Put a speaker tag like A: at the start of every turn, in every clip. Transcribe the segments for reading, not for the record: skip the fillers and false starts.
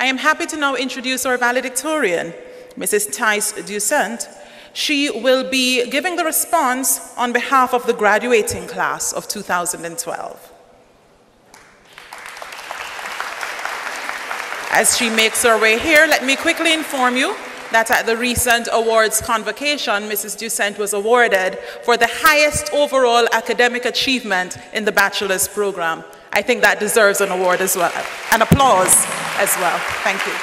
A: I am happy to now introduce our valedictorian, Mrs. Ducent. She will be giving the response on behalf of the graduating class of 2012. As she makes her way here, let me quickly inform you that at the recent awards convocation, Mrs. Ducent was awarded for the highest overall academic achievement in the bachelor's program. I think that deserves an award as well, an applause as well. Thank you.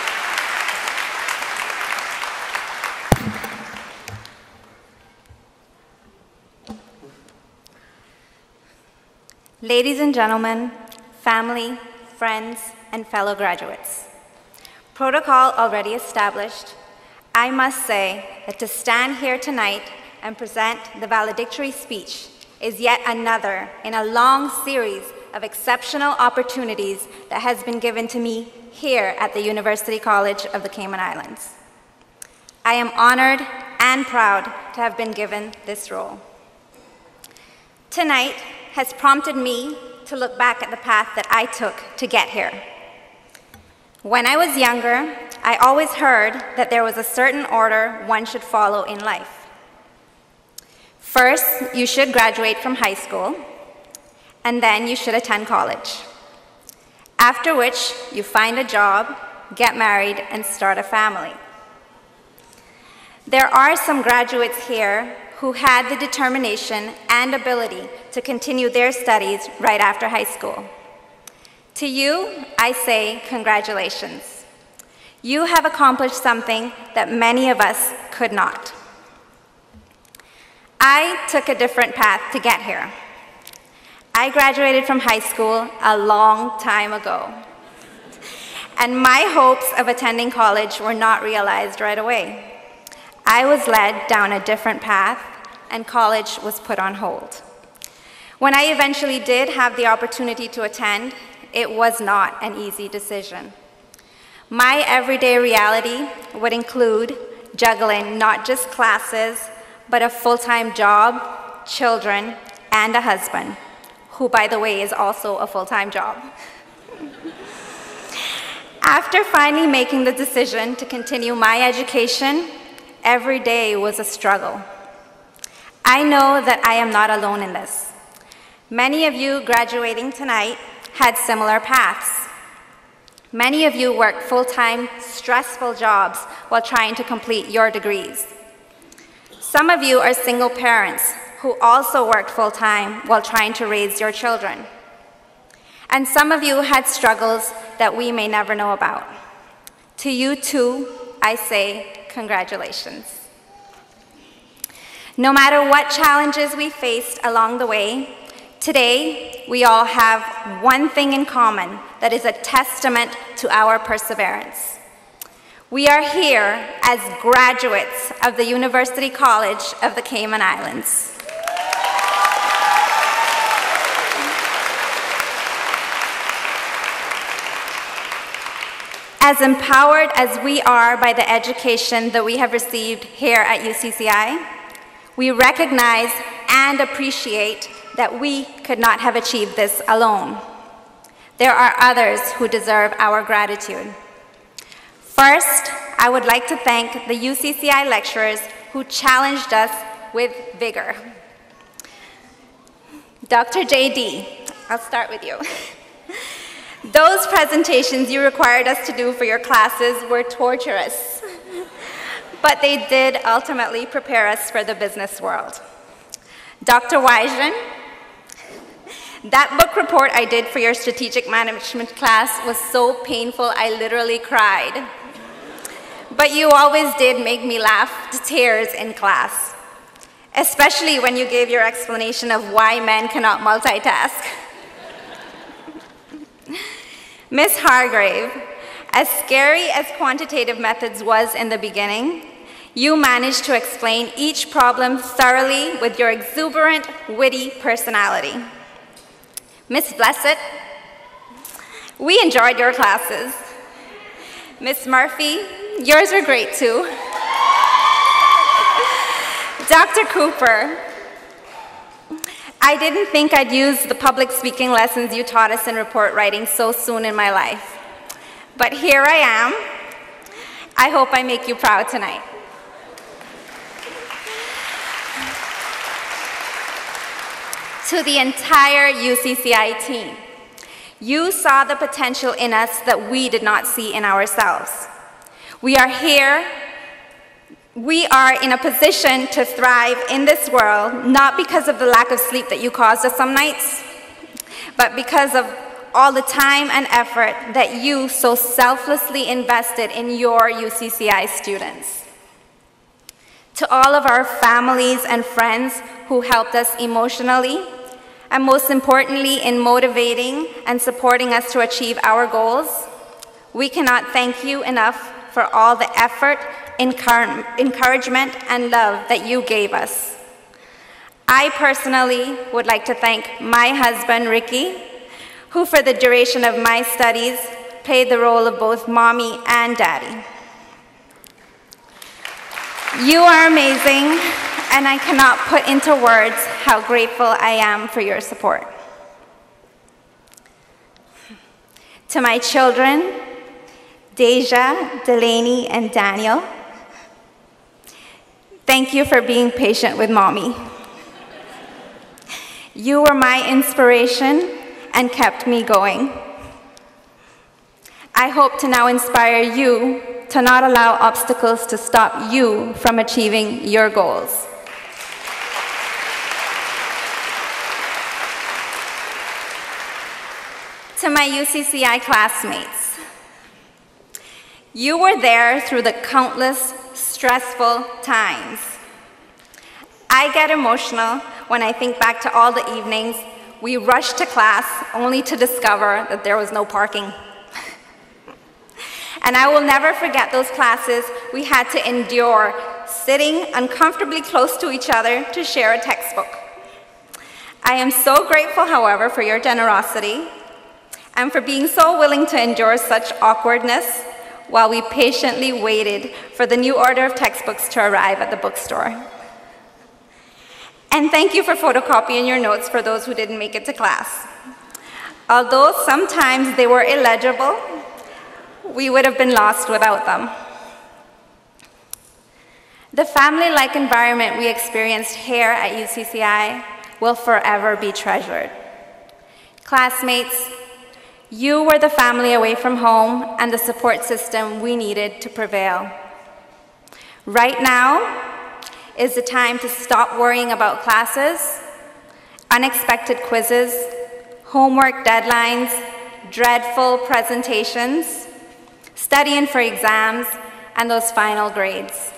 B: Ladies and gentlemen, family, friends, and fellow graduates. Protocol already established, I must say that to stand here tonight and present the valedictory speech is yet another in a long series of exceptional opportunities that has been given to me here at the University College of the Cayman Islands. I am honored and proud to have been given this role. Tonight has prompted me to look back at the path that I took to get here. When I was younger, I always heard that there was a certain order one should follow in life. First, you should graduate from high school, and then you should attend college. After which, you find a job, get married, and start a family. There are some graduates here who had the determination and ability to continue their studies right after high school. To you, I say congratulations. You have accomplished something that many of us could not. I took a different path to get here. I graduated from high school a long time ago, and my hopes of attending college were not realized right away. I was led down a different path, and college was put on hold. When I eventually did have the opportunity to attend, it was not an easy decision. My everyday reality would include juggling not just classes, but a full-time job, children, and a husband, who, by the way, is also a full-time job. After finally making the decision to continue my education, every day was a struggle. I know that I am not alone in this. Many of you graduating tonight had similar paths. Many of you work full-time, stressful jobs while trying to complete your degrees. Some of you are single parents who also worked full-time while trying to raise your children. And some of you had struggles that we may never know about. To you too, I say congratulations. No matter what challenges we faced along the way, today, we all have one thing in common that is a testament to our perseverance. We are here as graduates of the University College of the Cayman Islands. As empowered as we are by the education that we have received here at UCCI, we recognize and appreciate that we could not have achieved this alone. There are others who deserve our gratitude. First, I would like to thank the UCCI lecturers who challenged us with vigor. Dr. JD, I'll start with you. Those presentations you required us to do for your classes were torturous, but they did ultimately prepare us for the business world. Dr. Wyjan, that book report I did for your strategic management class was so painful I literally cried. But you always did make me laugh to tears in class, especially when you gave your explanation of why men cannot multitask. Ms. Hargrave, as scary as quantitative methods was in the beginning, you managed to explain each problem thoroughly with your exuberant, witty personality. Ms. Blessed, we enjoyed your classes. Ms. Murphy, yours were great too. Dr. Cooper, I didn't think I'd use the public speaking lessons you taught us in report writing so soon in my life. But here I am. I hope I make you proud tonight. To the entire UCCI team, you saw the potential in us that we did not see in ourselves. We are here. We are in a position to thrive in this world, not because of the lack of sleep that you caused us some nights, but because of all the time and effort that you so selflessly invested in your UCCI students. To all of our families and friends who helped us emotionally, and most importantly, in motivating and supporting us to achieve our goals, we cannot thank you enough for all the effort, encouragement, and love that you gave us. I personally would like to thank my husband, Ricky, who for the duration of my studies played the role of both mommy and daddy. You are amazing, and I cannot put into words how grateful I am for your support. To my children, Deja, Delaney, and Daniel, thank you for being patient with mommy. You were my inspiration and kept me going. I hope to now inspire you to not allow obstacles to stop you from achieving your goals. To my UCCI classmates, you were there through the countless stressful times. I get emotional when I think back to all the evenings we rushed to class only to discover that there was no parking. And I will never forget those classes we had to endure sitting uncomfortably close to each other to share a textbook. I am so grateful, however, for your generosity and for being so willing to endure such awkwardness while we patiently waited for the new order of textbooks to arrive at the bookstore. And thank you for photocopying your notes for those who didn't make it to class. Although sometimes they were illegible, we would have been lost without them. The family-like environment we experienced here at UCCI will forever be treasured. Classmates, you were the family away from home and the support system we needed to prevail. Right now is the time to stop worrying about classes, unexpected quizzes, homework deadlines, dreadful presentations, studying for exams, and those final grades.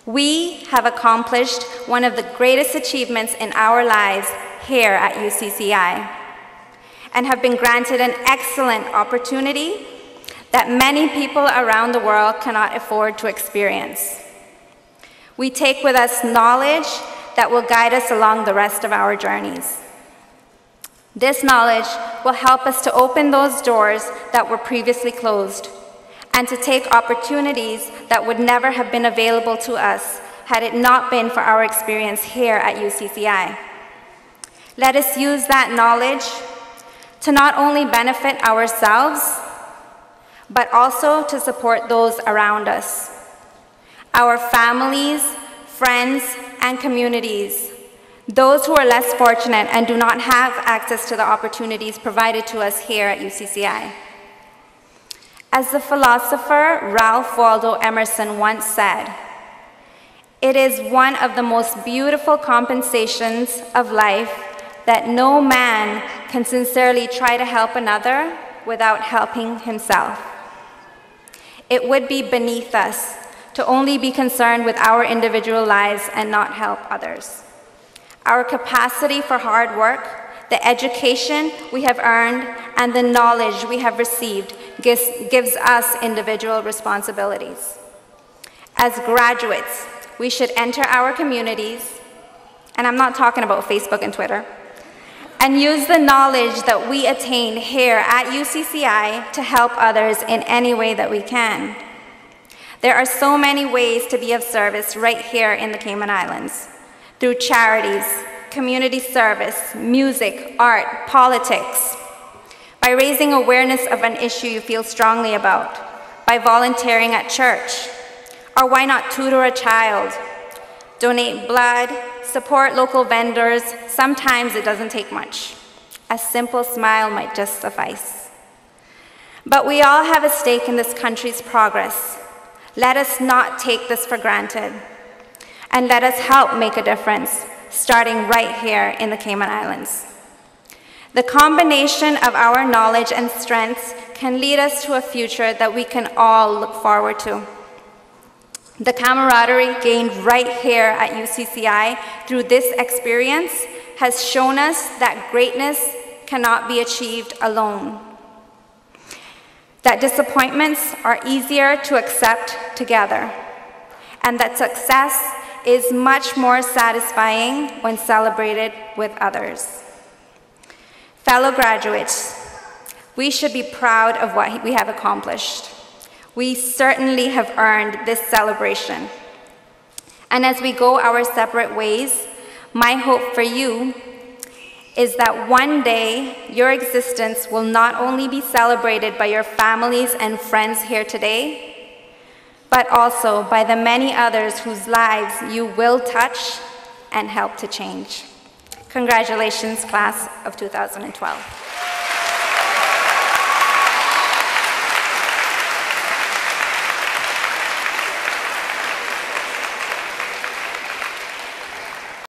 B: We have accomplished one of the greatest achievements in our lives here at UCCI and have been granted an excellent opportunity that many people around the world cannot afford to experience. We take with us knowledge that will guide us along the rest of our journeys. This knowledge will help us to open those doors that were previously closed and to take opportunities that would never have been available to us had it not been for our experience here at UCCI. Let us use that knowledge to not only benefit ourselves, but also to support those around us, our families, friends, and communities, those who are less fortunate and do not have access to the opportunities provided to us here at UCCI. As the philosopher Ralph Waldo Emerson once said, "It is one of the most beautiful compensations of life that no man can sincerely try to help another without helping himself. It would be beneath us to only be concerned with our individual lives and not help others. Our capacity for hard work, the education we have earned, and the knowledge we have received gives us individual responsibilities. As graduates, we should enter our communities, and I'm not talking about Facebook and Twitter, and use the knowledge that we attain here at UCCI to help others in any way that we can. There are so many ways to be of service right here in the Cayman Islands, through charities, community service, music, art, politics. by raising awareness of an issue you feel strongly about, by volunteering at church, or why not tutor a child, donate blood, support local vendors. Sometimes it doesn't take much. A simple smile might just suffice. But we all have a stake in this country's progress. Let us not take this for granted, and let us help make a difference, starting right here in the Cayman Islands. The combination of our knowledge and strengths can lead us to a future that we can all look forward to. The camaraderie gained right here at UCCI through this experience has shown us that greatness cannot be achieved alone, that disappointments are easier to accept together, and that success is much more satisfying when celebrated with others. Fellow graduates, we should be proud of what we have accomplished. We certainly have earned this celebration. And as we go our separate ways, my hope for you is that one day your existence will not only be celebrated by your families and friends here today, but also by the many others whose lives you will touch and help to change. Congratulations, class of 2012.